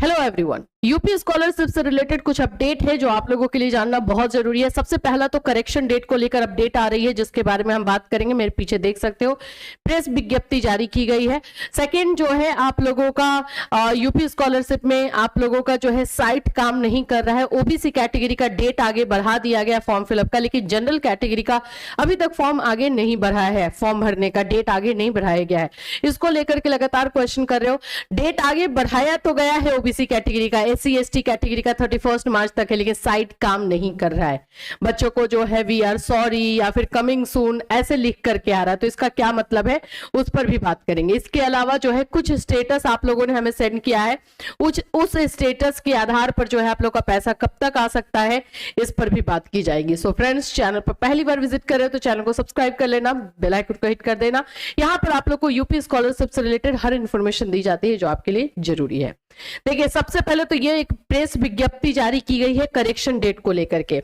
Hello everyone, UP scholarship से related कुछ update है जो आप लोगों के लिए जानना बहुत जरूरी है। सबसे पहला तो करेक्शन डेट को लेकर अपडेट आ रही है जिसके बारे में हम बात करेंगे। मेरे पीछे देख सकते हो प्रेस विज्ञप्ति जारी की गई है। सेकंड जो है आप लोगों का यूपी स्कॉलरशिप में आप लोगों का जो है साइट काम नहीं कर रहा है। ओबीसी कैटेगरी का डेट आगे बढ़ा दिया गया फॉर्म फिलअप का, लेकिन जनरल कैटेगरी का अभी तक फॉर्म आगे नहीं बढ़ा है, फॉर्म भरने का डेट आगे नहीं बढ़ाया गया है। इसको लेकर के लगातार क्वेश्चन कर रहे हो। डेट आगे बढ़ाया तो गया है ओबीसी कैटेगरी का, एससी एसटी कैटेगरी का 31 मार्च तक है, लेकिन साइट काम नहीं कर रहा है। बच्चों को जो है वी आर सॉरी या फिर कमिंग सून ऐसे लिख करके आ रहा है, तो इसका क्या मतलब है उस पर भी बात करेंगे। इसके अलावा जो है कुछ स्टेटस आप लोगों ने हमें सेंड किया है, उस स्टेटस के आधार पर जो है आप लोग का पैसा कब तक आ सकता है इस पर भी बात की जाएगी। सो फ्रेंड्स, चैनल पर पहली बार विजिट कर रहे हो तो चैनल को सब्सक्राइब कर लेना, बेल आइकन को हिट कर देना। यहाँ पर आप लोग को यूपी स्कॉलरशिप से रिलेटेड हर इंफॉर्मेशन दी जाती है जो आपके लिए जरूरी है। देखिए, सबसे पहले तो ये एक प्रेस विज्ञप्ति जारी की गई है करेक्शन डेट को लेकर के।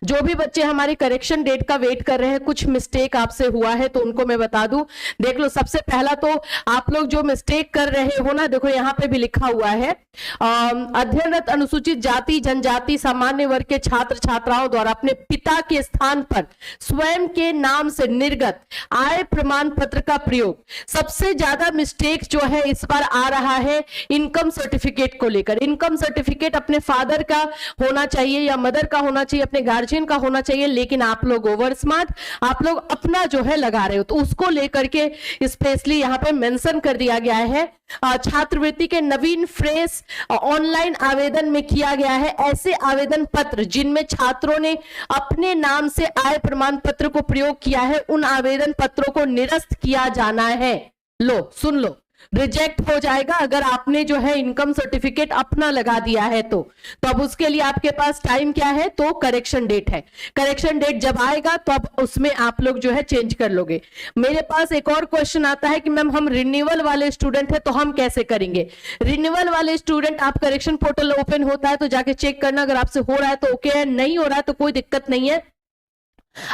जो भी बच्चे हमारे करेक्शन डेट का वेट कर रहे हैं, कुछ मिस्टेक आपसे हुआ है तो उनको मैं बता दूं। देख लो, सबसे पहला तो आप लोग जो मिस्टेक कर रहे हो ना, देखो यहाँ पे भी लिखा हुआ है अध्ययनरत अनुसूचित जाति जनजाति सामान्य वर्ग के छात्र छात्राओं द्वारा अपने पिता के स्थान पर स्वयं के नाम से निर्गत आय प्रमाण पत्र का प्रयोग। सबसे ज्यादा मिस्टेक जो है इस बार आ रहा है इनकम सर्टिफिकेट को लेकर। इनकम सर्टिफिकेट अपने फादर का होना चाहिए या मदर का होना चाहिए, अपने गार्जियन का होना चाहिए, लेकिन आप लोग ओवर स्मार्ट, आप लोग अपना जो है लगा रहे हो, तो उसको लेकर के स्पेशली यहाँ पे मेंशन कर दिया गया है। छात्रवृत्ति के नवीन फ्रेश ऑनलाइन आवेदन में किया गया है ऐसे आवेदन पत्र जिनमें छात्रों ने अपने नाम से आय प्रमाण पत्र को प्रयोग किया है, उन आवेदन पत्रों को निरस्त किया जाना है। लो, सुन लो, रिजेक्ट हो जाएगा अगर आपने जो है इनकम सर्टिफिकेट अपना लगा दिया है तो अब उसके लिए आपके पास टाइम क्या है, तो करेक्शन डेट है। करेक्शन डेट जब आएगा तो अब उसमें आप लोग जो है चेंज कर लोगे। मेरे पास एक और क्वेश्चन आता है कि मैम हम रिन्यूअल वाले स्टूडेंट है तो हम कैसे करेंगे। रिन्यूअल वाले स्टूडेंट, आप करेक्शन पोर्टल ओपन होता है तो जाके चेक करना, अगर आपसे हो रहा है तो ओके है, नहीं हो रहा है तो कोई दिक्कत नहीं है।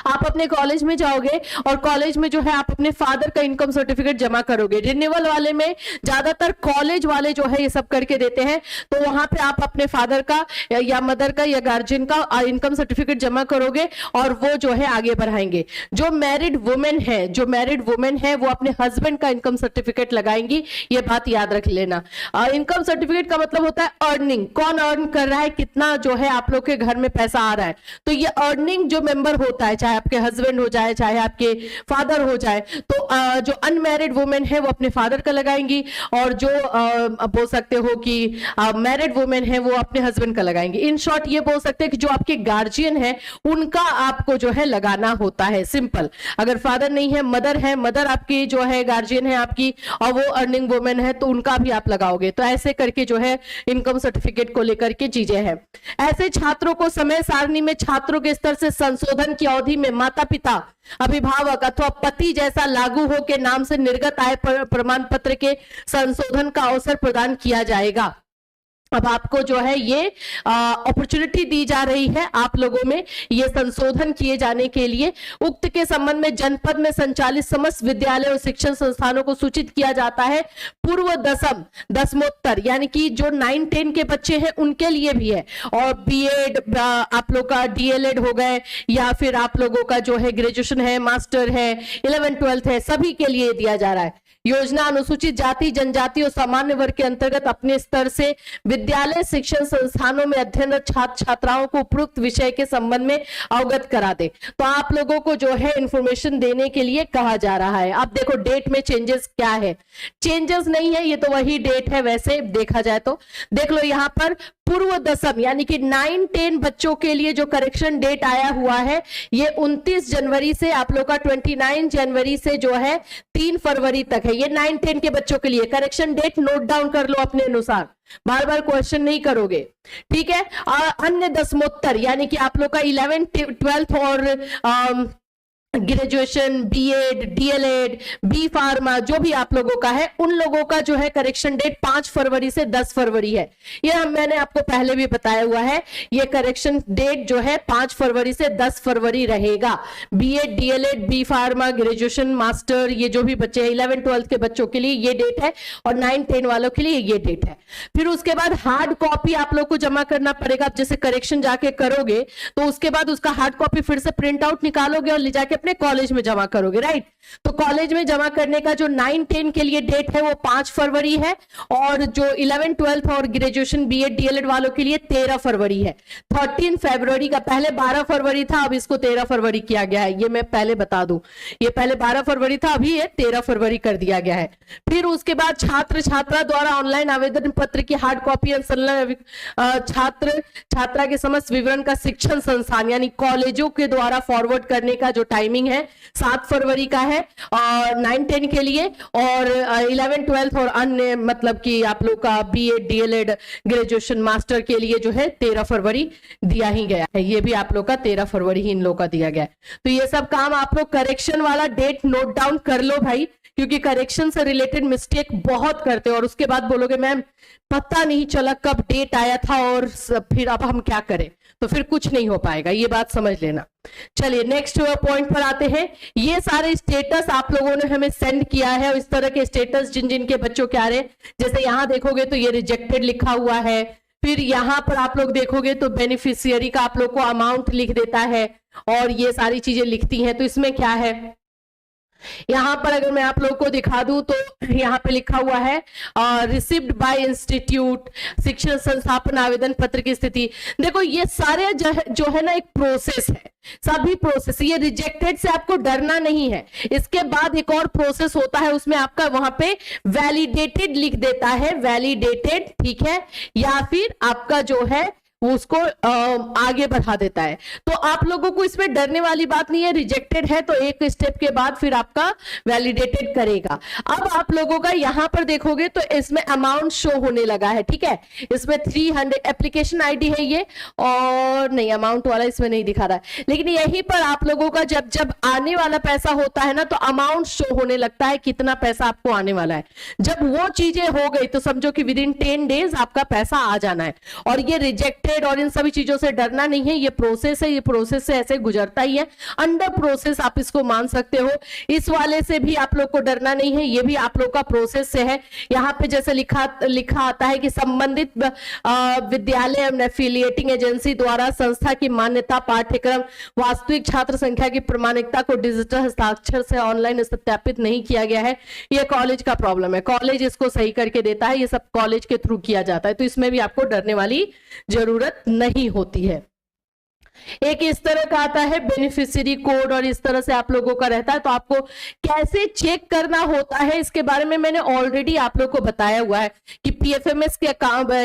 आप अपने कॉलेज में जाओगे और कॉलेज में जो है आप अपने फादर का इनकम सर्टिफिकेट जमा करोगे। रिन्यूअल वाले में ज्यादातर कॉलेज वाले जो है ये सब करके देते हैं, तो वहां पे आप अपने फादर का या मदर का या गार्जियन का इनकम सर्टिफिकेट जमा करोगे और वो जो है आगे बढ़ाएंगे। जो मैरिड वुमेन है वो अपने हस्बैंड का इनकम सर्टिफिकेट लगाएंगी, ये बात याद रख लेना। इनकम सर्टिफिकेट का मतलब होता है अर्निंग, कौन अर्न कर रहा है, कितना जो है आप लोग के घर में पैसा आ रहा है। तो ये अर्निंग जो मेंबर होता है, चाहे आपके हस्बैंड हो जाए चाहे आपके फादर हो जाए, तो जो अनमैरिड वुमेन है वो अपने फादर का लगाएंगी और जो बोल सकते हो कि मैरिड वुमेन है वो अपने हस्बैंड का लगाएंगी। इन शॉर्ट ये बोल सकते हैं कि जो आपके गार्जियन है उनका आपको जो है लगाना होता है, सिंपल। अगर फादर नहीं है, मदर आपकी जो है गार्जियन है आपकी और वो अर्निंग वुमेन है तो उनका भी आप लगाओगे। तो ऐसे करके जो है इनकम सर्टिफिकेट को लेकर के चीजें हैं। ऐसे छात्रों को समय सारणी में छात्रों के स्तर से संशोधन की अवधि में माता पिता, अभिभावक अथवा पति जैसा लागू हो के नाम से निर्गत आय प्रमाण पत्र के संशोधन का अवसर प्रदान किया जाएगा। अब आपको जो है ये अपॉर्चुनिटी दी जा रही है आप लोगों में ये संशोधन किए जाने के लिए। उक्त के संबंध में जनपद में संचालित समस्त विद्यालय और शिक्षण संस्थानों को सूचित किया जाता है। पूर्व दसमोत्तर यानी कि जो 9-10 के बच्चे हैं उनके लिए भी है, और बीएड, आप लोग का डीएलएड हो गए या फिर आप लोगों का जो है ग्रेजुएशन है, मास्टर है, 11th-12th है, सभी के लिए दिया जा रहा है। योजना अनुसूचित जाति जनजाति और सामान्य वर्ग के अंतर्गत अपने स्तर से विद्यालय शिक्षण संस्थानों में अध्ययनरत छात्र छात्राओं को उपरोक्त विषय के संबंध में अवगत करा दे। तो आप लोगों को जो है इंफॉर्मेशन देने के लिए कहा जा रहा है। अब देखो डेट में चेंजेस क्या है, चेंजेस नहीं है, ये तो वही डेट है वैसे देखा जाए तो। देख लो यहाँ पर पूर्व दसम यानी कि 9-10 बच्चों के लिए जो करेक्शन डेट आया हुआ है ये 29 जनवरी से आप लोग का 29 जनवरी से जो है 3 फरवरी तक है। ये 9-10 के बच्चों के लिए करेक्शन डेट नोट डाउन कर लो अपने अनुसार, बार बार क्वेश्चन नहीं करोगे, ठीक है। अन्य दसमोत्तर यानी कि आप लोग का 11th-12th और graduation, BEd, DElEd, B pharma, जो भी आप लोगों का है, उन लोगों का जो है करेक्शन डेट 5 फरवरी से 10 फरवरी है। ये मैंने आपको पहले भी बताया हुआ है। ये करेक्शन डेट जो है 5 फरवरी से 10 फरवरी रहेगा। BEd, DElEd, B pharma, graduation, master, ये जो भी बच्चे हैं 11 12 के बच्चों के लिए ये डेट है, और 9 10 वालों के लिए ये डेट है। फिर उसके बाद हार्ड कॉपी आप लोग को जमा करना पड़ेगा। आप जैसे करेक्शन जाके करोगे तो उसके बाद उसका हार्ड कॉपी फिर से प्रिंट आउट निकालोगे और ले जाके अपने कॉलेज में जमा करोगे, राइट। तो कॉलेज में जमा करने का जो 9 10 के लिए डेट है वो 5 फरवरी है, और जो 11 12 और ग्रेजुएशन, बीएड, डीएलएड वालों के लिए 13 फरवरी है। 13 फरवरी का, पहले 12 फरवरी था, अब इसको 13 फरवरी किया गया है। ये मैं पहले बता दूं, ये पहले 12 फरवरी था, अभी ये 13 फरवरी कर दिया गया है। फिर उसके बाद छात्र छात्रा द्वारा ऑनलाइन आवेदन पत्र की हार्ड कॉपी छात्र छात्रा के समस्त विवरण का शिक्षण संस्थान यानी कॉलेजों के द्वारा फॉरवर्ड करने का जो टाइमिंग है 7 फरवरी का है, और 9 10 के लिए, और 11 12 और अन्य मतलब कि आप लोग का बीएड, डीएलएड, ग्रेजुएशन, मास्टर के लिए जो है 13 फरवरी दिया ही गया है। ये भी आप लोग का 13 फरवरी ही इन लोग का दिया गया है। तो ये सब काम आप लोग करेक्शन वाला डेट नोट डाउन कर लो भाई, क्योंकि करेक्शन से रिलेटेड मिस्टेक बहुत करते हो और उसके बाद बोलोगे मैम पता नहीं चला कब डेट आया था और फिर अब हम क्या करें, तो फिर कुछ नहीं हो पाएगा, ये बात समझ लेना। चलिए नेक्स्ट पॉइंट पर आते हैं। ये सारे स्टेटस आप लोगों ने हमें सेंड किया है, और इस तरह के स्टेटस जिन जिन के बच्चों के आ रहे हैं, जैसे यहां देखोगे तो ये रिजेक्टेड लिखा हुआ है, फिर यहां पर आप लोग देखोगे तो बेनिफिशियरी का आप लोग को अमाउंट लिख देता है, और ये सारी चीजें लिखती हैं। तो इसमें क्या है, यहां पर अगर मैं आप लोग को दिखा दूं तो यहां पे लिखा हुआ है रिसीव्ड बाय इंस्टीट्यूट, शिक्षण संस्थापन आवेदन पत्र की स्थिति। देखो ये सारे जो है ना एक प्रोसेस है, सभी प्रोसेस, ये रिजेक्टेड से आपको डरना नहीं है। इसके बाद एक और प्रोसेस होता है, उसमें आपका वहां पे वैलिडेटेड लिख देता है, वैलिडेटेड, ठीक है, या फिर आपका जो है वो उसको आगे बढ़ा देता है। तो आप लोगों को इसमें डरने वाली बात नहीं है, रिजेक्टेड है तो एक स्टेप के बाद फिर आपका वैलिडेटेड करेगा। अब आप लोगों का यहां पर देखोगे तो इसमें अमाउंट शो होने लगा है, ठीक है, इसमें 300 एप्लीकेशन आईडी है ये, और नहीं अमाउंट वाला इसमें नहीं दिखा रहा है, लेकिन यहीं पर आप लोगों का जब जब आने वाला पैसा होता है ना तो अमाउंट शो होने लगता है कितना पैसा आपको आने वाला है। जब वो चीजें हो गई तो समझो कि विद इन 10 डेज आपका पैसा आ जाना है। और ये रिजेक्ट और इन सभी चीजों से डरना नहीं है, ये प्रोसेस है, ये प्रोसेस से ऐसे गुजरता ही है, अंडर प्रोसेस आप इसको मान सकते हो। इस वाले से भी आप लोग को डरना नहीं है, ये भी आप लोग का प्रोसेस से है। यहाँ पे जैसे लिखा आता है कि संबंधित विद्यालय एवं एफिलिएटिंग एजेंसी द्वारा संस्था की मान्यता, पाठ्यक्रम, वास्तविक छात्र संख्या की प्रमाणिकता को डिजिटल हस्ताक्षर से ऑनलाइन सत्यापित नहीं किया गया है। ये कॉलेज का प्रॉब्लम है, कॉलेज इसको सही करके देता है, ये सब कॉलेज के थ्रू किया जाता है, तो इसमें भी आपको डरने वाली जरूरत नहीं होती है। एक इस तरह का आता है बेनिफिशियरी कोड, और इस तरह से आप लोगों का रहता है। तो आपको कैसे चेक करना होता है इसके बारे में मैंने ऑलरेडी आप लोग को बताया हुआ है कि पीएफएमएस के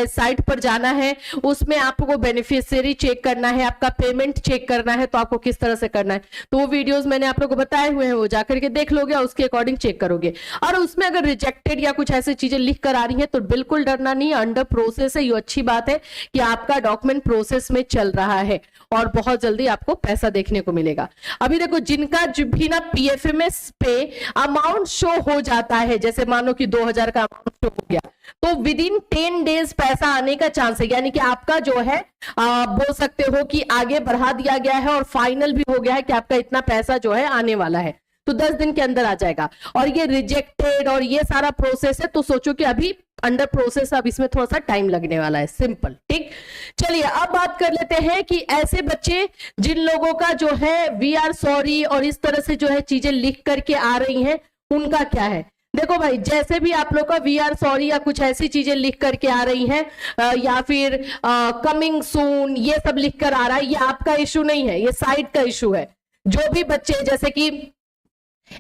साइट पर जाना है, उसमें आपको बेनिफिशियरी चेक करना है, आपका पेमेंट चेक करना है, तो आपको किस तरह से करना है, तो वो वीडियोस मैंने आप लोग को बताए हुए हैं, वो जाकर के देख लोगे और उसके अकॉर्डिंग चेक करोगे। और उसमें अगर रिजेक्टेड या कुछ ऐसी चीजें लिख कर आ रही है तो बिल्कुल डरना नहीं, अंडर प्रोसेस है। ये अच्छी बात है कि आपका डॉक्यूमेंट प्रोसेस में चल रहा है और बहुत जल्दी आपको पैसा देखने को मिलेगा। अभी देखो जिनका भी ना पीएफएमएस पे अमाउंट शो हो जाता है, जैसे मानो कि 2000 का अमाउंट शो हो गया, तो विद इन 10 डेज पैसा आने का चांस है, यानी कि आपका जो है बोल सकते हो कि आगे बढ़ा दिया गया है और फाइनल भी हो गया है कि आपका इतना पैसा जो है आने वाला है, तो 10 दिन के अंदर आ जाएगा। और ये रिजेक्टेड और ये सारा प्रोसेस है, तो सोचो कि अभी अंडर प्रोसेस, अब इसमें थोड़ा सा टाइम लगने वाला है, सिंपल, ठीक। चलिए अब बात कर लेते हैं कि ऐसे बच्चे जिन लोगों का जो है वी आर सॉरी और इस तरह से जो है चीजें लिख करके आ रही हैं, उनका क्या है। देखो भाई, जैसे भी आप लोग का वी आर सॉरी या कुछ ऐसी चीजें लिख करके आ रही हैं, या फिर कमिंग सून, ये सब लिख कर आ रहा है, ये आपका इशू नहीं है, ये साइट का इशू है। जो भी बच्चे, जैसे कि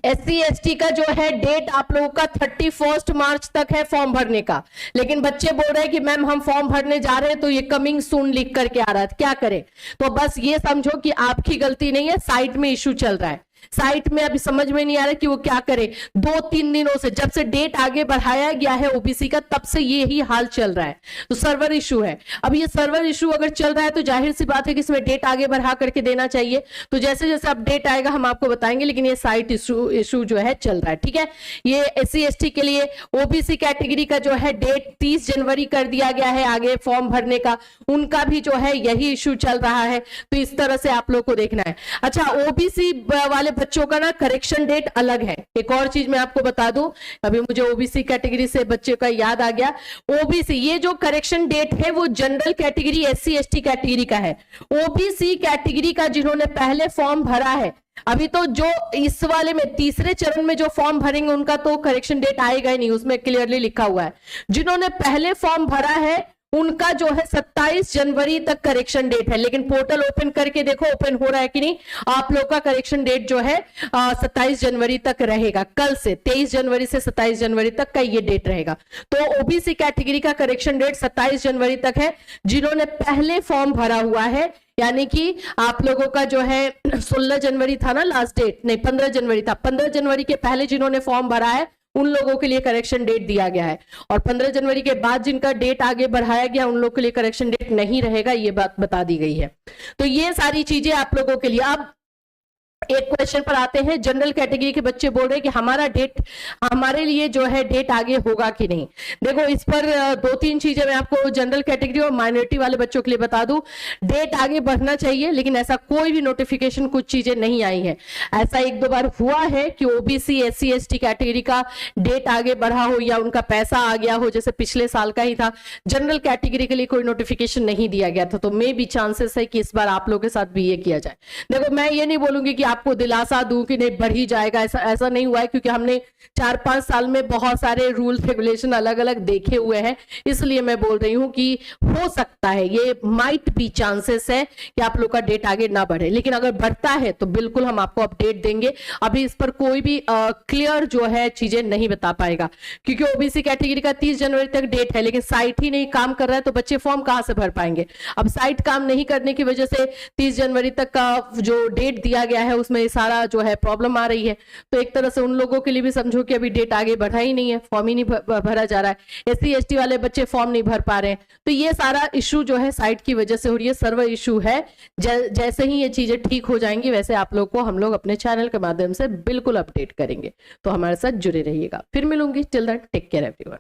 SC ST का जो है डेट आप लोगों का 31 मार्च तक है फॉर्म भरने का, लेकिन बच्चे बोल रहे हैं कि मैम हम फॉर्म भरने जा रहे हैं तो ये कमिंग सून लिख करके आ रहा है, क्या करें। तो बस ये समझो कि आपकी गलती नहीं है, साइट में इशू चल रहा है। साइट में अभी समझ में नहीं आ रहा कि वो क्या करे। 2-3 दिनों से, जब से डेट आगे बढ़ाया गया है ओबीसी का, तब से ये ही हाल चल रहा है। तो सर्वर इशू है। अब ये सर्वर इशू अगर चल रहा है तो जाहिर सी बात है कि इसमें डेट आगे बढ़ा करके देना चाहिए। तो जैसे जैसे अपडेट आएगा हम आपको बताएंगे, लेकिन ये साइट इशू जो है चल रहा है, ठीक है। ये SC ST के लिए ओबीसी कैटेगरी का जो है डेट 30 जनवरी कर दिया गया है आगे फॉर्म भरने का, उनका भी जो है यही इशू चल रहा है। तो इस तरह से आप लोग को देखना है। अच्छा, ओबीसी वाले बच्चों का ना करेक्शन डेट अलग है। एक और चीज मैं आपको बता दूं, अभी मुझे ओबीसी कैटेगरी से बच्चे का याद आ गया। ओबीसी ये जो करेक्शन डेट है वो general category SC ST category का है। ओबीसी कैटेगरी का जिन्होंने पहले फॉर्म भरा है, अभी तो जो इस वाले में तीसरे चरण में जो फॉर्म भरेंगे उनका तो करेक्शन डेट आएगा ही नहीं, उसमें क्लियरली लिखा हुआ है। जिन्होंने पहले फॉर्म भरा है उनका जो है 27 जनवरी तक करेक्शन डेट है। लेकिन पोर्टल ओपन करके देखो ओपन हो रहा है कि नहीं। आप लोग का करेक्शन डेट जो है 27 जनवरी तक रहेगा। कल से 23 जनवरी से 27 जनवरी तक का ये डेट रहेगा। तो ओबीसी कैटेगरी का करेक्शन डेट 27 जनवरी तक है। जिन्होंने पहले फॉर्म भरा हुआ है, यानी कि आप लोगों का जो है 16 जनवरी था ना लास्ट डेट, नहीं 15 जनवरी था। 15 जनवरी के पहले जिन्होंने फॉर्म भरा है उन लोगों के लिए करेक्शन डेट दिया गया है। और 15 जनवरी के बाद जिनका डेट आगे बढ़ाया गया उन लोगों के लिए करेक्शन डेट नहीं रहेगा, ये बात बता दी गई है। तो ये सारी चीजें आप लोगों के लिए। अब एक क्वेश्चन पर आते हैं, जनरल कैटेगरी के बच्चे बोल रहे हैं कि हमारे लिए जो है डेट आगे होगा कि नहीं। देखो इस पर 2-3 चीजें मैं आपको जनरल कैटेगरी और माइनॉरिटी वाले बच्चों के लिए बता दूं। डेट आगे बढ़ना चाहिए, लेकिन ऐसा कोई भी नोटिफिकेशन कुछ चीजें नहीं आई है। ऐसा 1-2 बार हुआ है कि ओबीसी SC ST कैटेगरी का डेट आगे बढ़ा हो या उनका पैसा आ गया हो, जैसे पिछले साल का ही था। जनरल कैटेगरी के लिए कोई नोटिफिकेशन नहीं दिया गया था, तो मे भी चांसेस है कि इस बार आप लोगों के साथ भी ये किया जाए। देखो मैं ये नहीं बोलूंगी कि आपको दिलासा दूं कि नहीं बढ़ ही जाएगा, ऐसा नहीं हुआ है, क्योंकि हमने 4-5 साल में बहुत सारे रूल्स रेगुलेशन अलग अलग देखे हुए हैं। इसलिए मैं बोल रही हूं कि हो सकता है, ये माइट बी चांसेस है कि आप लोग का डेट आगे ना बढ़े। लेकिन अगर बढ़ता है तो बिल्कुल हम आपको अपडेट देंगे। अभी इस पर कोई भी क्लियर जो है चीजें नहीं बता पाएगा, क्योंकि ओबीसी कैटेगरी का 30 जनवरी तक डेट है, लेकिन साइट ही नहीं काम कर रहा है, तो बच्चे फॉर्म कहां से भर पाएंगे। अब साइट काम नहीं करने की वजह से 30 जनवरी तक का जो डेट दिया गया है उसमें सारा जो है प्रॉब्लम आ रही है। तो एक तरह से उन लोगों के लिए भी समझो कि अभी डेट आगे बढ़ा ही नहीं है, फॉर्म ही नहीं भरा जा रहा है। SC ST वाले बच्चे फॉर्म नहीं भर पा रहे हैं। तो ये सारा इशू जो है साइट की वजह से हो रही है, सर्वर इशू है। जैसे ही ये चीजें ठीक हो जाएंगी वैसे आप लोग को हम लोग अपने चैनल के माध्यम से बिल्कुल अपडेट करेंगे। तो हमारे साथ जुड़े रहिएगा। फिर मिलूंगी। Till that take care everyone.